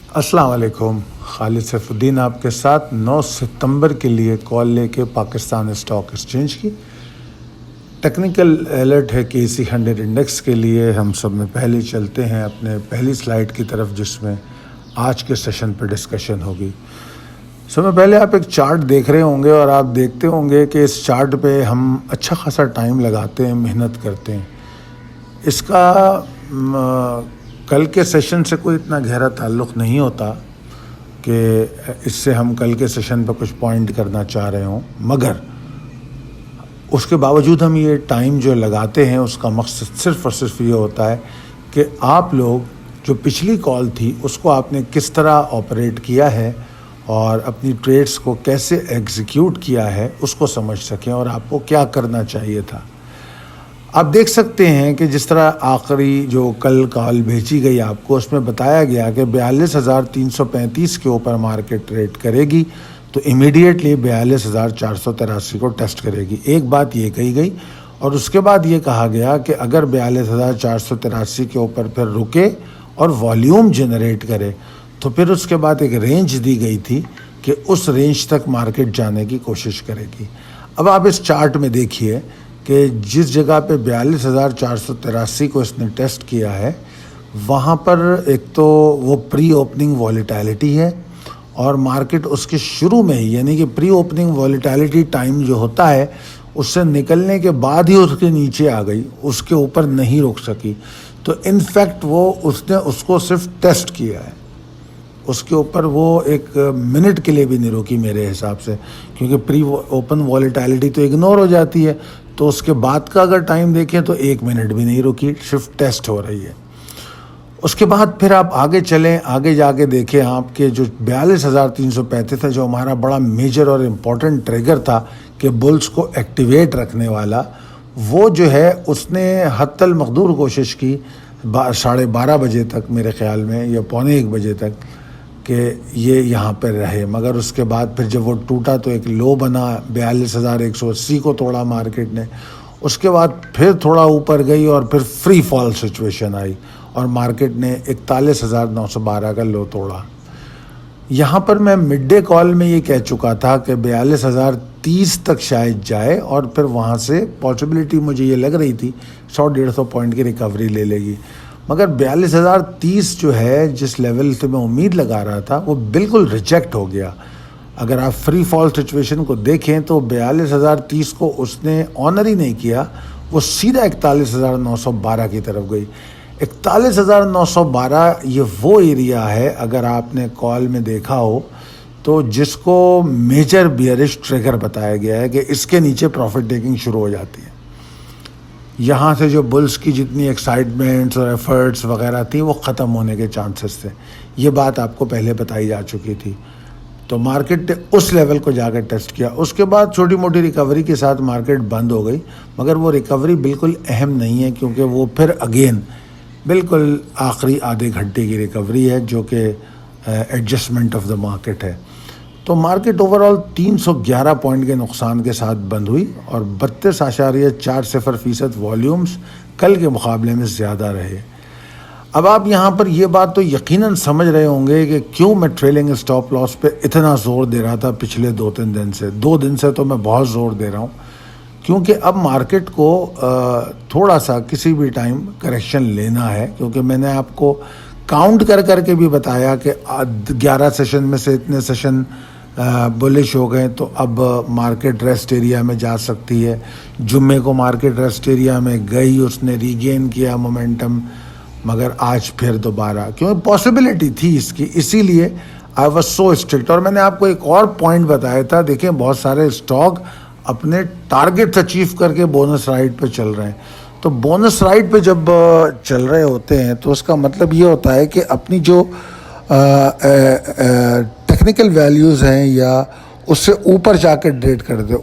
السلام علیکم، خالد سیف الدین آپ کے ساتھ 9 ستمبر کے لیے کال لے کے پاکستان اسٹاک ایکسچینج کی ٹیکنیکل الرٹ ہے KSE 100 انڈیکس کے لیے۔ ہم سب میں پہلے چلتے ہیں اپنے پہلی سلائیڈ کی طرف جس میں آج کے سیشن پہ ڈسکشن ہوگی۔ سب میں پہلے آپ ایک چارٹ دیکھ رہے ہوں گے اور آپ دیکھتے ہوں گے کہ اس چارٹ پہ ہم اچھا خاصا ٹائم لگاتے ہیں، محنت کرتے ہیں۔ اس کا کل کے سیشن سے کوئی اتنا گہرا تعلق نہیں ہوتا کہ اس سے ہم کل کے سیشن پہ کچھ پوائنٹ کرنا چاہ رہے ہوں، مگر اس کے باوجود ہم یہ ٹائم جو لگاتے ہیں اس کا مقصد صرف اور صرف یہ ہوتا ہے کہ آپ لوگ جو پچھلی کال تھی اس کو آپ نے کس طرح آپریٹ کیا ہے اور اپنی ٹریڈز کو کیسے ایگزیکیوٹ کیا ہے اس کو سمجھ سکیں اور آپ کو کیا کرنا چاہیے تھا۔ آپ دیکھ سکتے ہیں کہ جس طرح آخری جو کل کال بھیجی گئی آپ کو اس میں بتایا گیا کہ 42,335 کے اوپر مارکیٹ ٹریڈ کرے گی تو امیڈیٹلی 42,483 کو ٹیسٹ کرے گی۔ ایک بات یہ کہی گئی اور اس کے بعد یہ کہا گیا کہ اگر 42,483 کے اوپر پھر رکے اور والیوم جنریٹ کرے تو پھر اس کے بعد ایک رینج دی گئی تھی کہ اس رینج تک مارکیٹ جانے کی کوشش کرے گی۔ اب آپ اس چارٹ میں دیکھیے کہ جس جگہ پہ 42,483 کو اس نے ٹیسٹ کیا ہے وہاں پر ایک تو وہ پری اوپننگ والیٹیلٹی ہے اور مارکیٹ اس کے شروع میں ہی یعنی کہ پری اوپننگ والیٹیلٹی ٹائم جو ہوتا ہے اس سے نکلنے کے بعد ہی اس کے نیچے آ گئی، اس کے اوپر نہیں رک سکی۔ تو انفیکٹ اس نے اس کو صرف ٹیسٹ کیا ہے، اس کے اوپر وہ ایک منٹ کے لیے بھی نہیں روکی میرے حساب سے، کیونکہ پری اوپن والیٹیلٹی تو اگنور ہو جاتی ہے، تو اس کے بعد کا اگر ٹائم دیکھیں تو 1 منٹ بھی نہیں رکی، صرف ٹیسٹ ہو رہی ہے۔ اس کے بعد پھر آپ آگے چلیں، آگے جا کے دیکھیں آپ کے جو 42,335 ہے جو ہمارا بڑا میجر اور امپورٹنٹ ٹریگر تھا کہ بلز کو ایکٹیویٹ رکھنے والا، وہ جو ہے اس نے حتی المقدور کوشش کی 12:30 بجے تک میرے خیال میں یا 12:45 بجے تک کہ یہ یہاں پہ رہے، مگر اس کے بعد پھر جب وہ ٹوٹا تو ایک لو بنا، 42,180 کو توڑا مارکیٹ نے۔ اس کے بعد پھر تھوڑا اوپر گئی اور پھر فری فال سچویشن آئی اور مارکیٹ نے 41,912 کا لو توڑا۔ یہاا پر میں مڈ ڈے کال میں یہ کہہ چکا تھا کہ 42,030 تک شاید جائے اور پھر وہاں سے پاسبلٹی مجھے یہ لگ رہی تھی 100-150 پوائنٹ کی ریکوری لے لے گی، مگر 42,030 جو ہے جس لیول سے میں امید لگا رہا تھا وہ بالکل ریجیکٹ ہو گیا۔ اگر آپ فری فال سچویشن کو دیکھیں تو 42,030 کو اس نے آنر ہی نہیں کیا، وہ سیدھا 41,912 کی طرف گئی۔ 41,912 یہ وہ ایریا ہے اگر آپ نے کال میں دیکھا ہو تو جس کو میجر بیئرش ٹریگر بتایا گیا ہے کہ اس کے نیچے پروفٹ ٹیکنگ شروع ہو جاتی ہے۔ یہاں سے جو بلز کی جتنی ایکسائٹمنٹس اور ایفرٹس وغیرہ تھیں وہ ختم ہونے کے چانسز تھے، یہ بات آپ کو پہلے بتائی جا چکی تھی۔ تو مارکیٹ نے اس لیول کو جا کے ٹیسٹ کیا، اس کے بعد چھوٹی موٹی ریکوری کے ساتھ مارکیٹ بند ہو گئی، مگر وہ ریکوری بالکل اہم نہیں ہے کیونکہ وہ پھر اگین بالکل آخری آدھے گھنٹے کی ریکوری ہے جو کہ ایڈجسٹمنٹ آف دا مارکیٹ ہے۔ تو مارکیٹ اوور آل 311 پوائنٹ کے نقصان کے ساتھ بند ہوئی اور 32.40% والیومز کل کے مقابلے میں زیادہ رہے۔ اب آپ یہاں پر یہ بات تو یقیناً سمجھ رہے ہوں گے کہ کیوں میں ٹریلنگ اسٹاپ لاس پہ اتنا زور دے رہا تھا پچھلے 2-3 دن سے۔ 2 دن سے تو میں بہت زور دے رہا ہوں کیونکہ اب مارکیٹ کو تھوڑا سا کسی بھی ٹائم کریکشن لینا ہے، کیونکہ میں نے آپ کو کاؤنٹ کر کے بھی بتایا کہ 11 سیشن میں سے اتنے سیشن بلش ہو گئے تو اب مارکیٹ ریسٹ ایریا میں جا سکتی ہے۔ جمعے کو مارکیٹ ریسٹ ایریا میں گئی، اس نے ریگین کیا مومنٹم، مگر آج پھر دوبارہ کیونکہ پاسبلٹی تھی اس کی، اسی لیے آئی واز سو اسٹرکٹ۔ اور میں نے آپ کو ایک اور پوائنٹ بتایا تھا، دیکھیں بہت سارے اسٹاک اپنے ٹارگیٹ اچیو کر کے بونس رائٹ پہ چل رہے ہیں، تو بونس رائٹ پہ جب چل رہے ہوتے ہیں تو اس کا مطلب یہ ہوتا ہے کہ اپنی جو ٹیکنیکل ویلیوز ہیں یا اس سے اوپر جا کے ٹریڈ کرتے ہیں،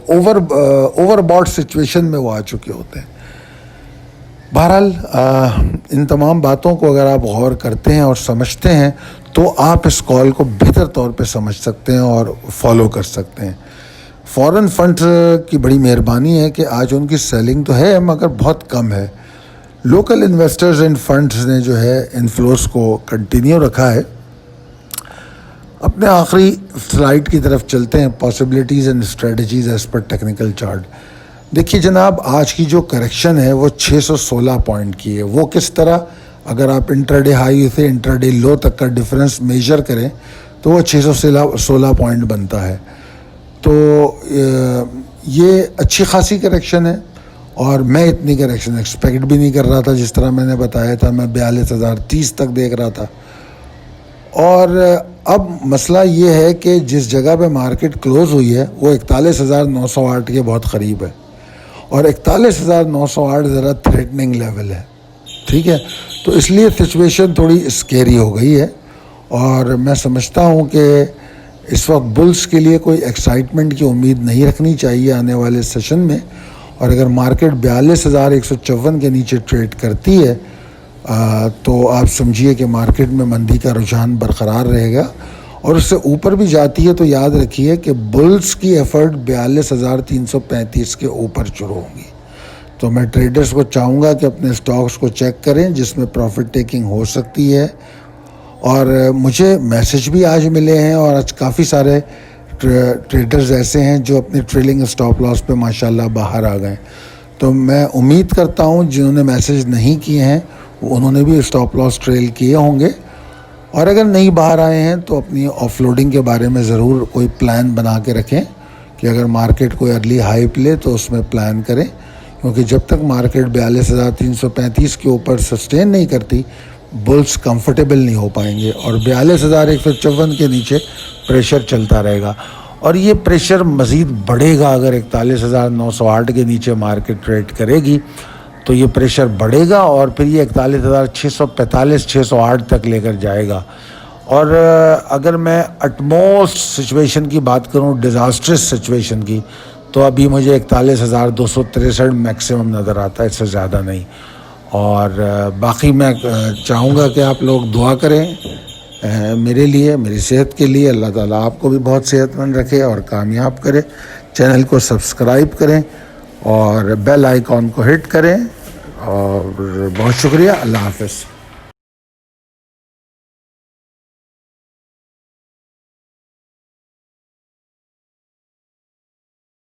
اوور باٹ سچویشن میں وہ آ چکے ہوتے ہیں۔ بہرحال ان تمام باتوں کو اگر آپ غور کرتے ہیں اور سمجھتے ہیں تو آپ اس کال کو بہتر طور پہ سمجھ سکتے ہیں اور فالو کر سکتے ہیں۔ فورن فنڈ کی بڑی مہربانی ہے کہ آج ان کی سیلنگ تو ہے مگر بہت کم ہے۔ لوکل انویسٹرز اینڈ فنڈز نے جو ہے انفلوز کو کنٹینیو رکھا ہے اپنے آخری سلائیڈ کی طرف چلتے ہیں، possibilities and strategies as per technical chart. دیکھیے جناب، آج کی جو کریکشن ہے وہ 616 پوائنٹ کی ہے۔ وہ کس طرح؟ اگر آپ انٹرڈے ہائی سے انٹرڈے لو تک کا ڈفرینس میجر کریں تو وہ 616 پوائنٹ بنتا ہے۔ تو یہ اچھی خاصی کریکشن ہے، اور میں اتنی کریکشن ایکسپیکٹ بھی نہیں کر رہا تھا۔ جس طرح میں نے بتایا تھا، میں 42,030 تک دیکھ رہا تھا۔ اور اب مسئلہ یہ ہے کہ جس جگہ پہ مارکیٹ کلوز ہوئی ہے وہ 41,908 کے بہت قریب ہے، اور 41,908 ذرا تھریٹننگ لیول ہے، ٹھیک ہے۔ تو اس لیے سچویشن تھوڑی اسکیری ہو گئی ہے، اور میں سمجھتا ہوں کہ اس وقت بلز کے لیے کوئی ایکسائٹمنٹ کی امید نہیں رکھنی چاہیے آنے والے سیشن میں۔ اور اگر مارکیٹ 42,154 کے نیچے ٹریڈ کرتی ہے تو آپ سمجھیے کہ مارکیٹ میں مندی کا رجحان برقرار رہے گا، اور اس سے اوپر بھی جاتی ہے تو یاد رکھیے کہ بلز کی ایفرٹ 42,335 کے اوپر شروع ہوں گی۔ تو میں ٹریڈرز کو چاہوں گا کہ اپنے سٹاکس کو چیک کریں جس میں پروفٹ ٹیکنگ ہو سکتی ہے۔ اور مجھے میسج بھی آج ملے ہیں، اور آج کافی سارے ٹریڈرز ایسے ہیں جو اپنی ٹریلنگ اسٹاپ لاس پہ ماشاءاللہ باہر آ گئے۔ تو میں امید کرتا ہوں جنہوں نے میسج نہیں کیے ہیں انہوں نے بھی اسٹاپ لاس ٹریل کیے ہوں گے، اور اگر نہیں باہر آئے ہیں تو اپنی آف لوڈنگ کے بارے میں ضرور کوئی پلان بنا کے رکھیں کہ اگر مارکیٹ کوئی ارلی ہائپ لے تو اس میں پلان کریں، کیونکہ جب تک مارکیٹ 42,335 کے اوپر سسٹین نہیں کرتی بلز کمفرٹیبل نہیں ہو پائیں گے، اور 42,154 کے نیچے پریشر چلتا رہے گا، اور یہ پریشر مزید بڑھے گا۔ اگر 41,908 کے نیچے مارکیٹ ٹریڈ کرے گی تو یہ پریشر بڑھے گا، اور پھر یہ 41,645 608 تک لے کر جائے گا۔ اور اگر میں اٹموسٹ سچویشن کی بات کروں، ڈیزاسٹرس سچویشن کی، تو ابھی مجھے 41,263 میکسیمم نظر آتا ہے، اس سے زیادہ نہیں۔ اور باقی میں چاہوں گا کہ آپ لوگ دعا کریں میرے لیے، میری صحت کے لیے۔ اللہ تعالیٰ آپ کو بھی بہت صحت مند رکھے اور کامیاب کرے۔ چینل کو سبسکرائب کریں اور بیل آئیکن کو ہٹ کریں، اور بہت شکریہ۔ اللہ حافظ۔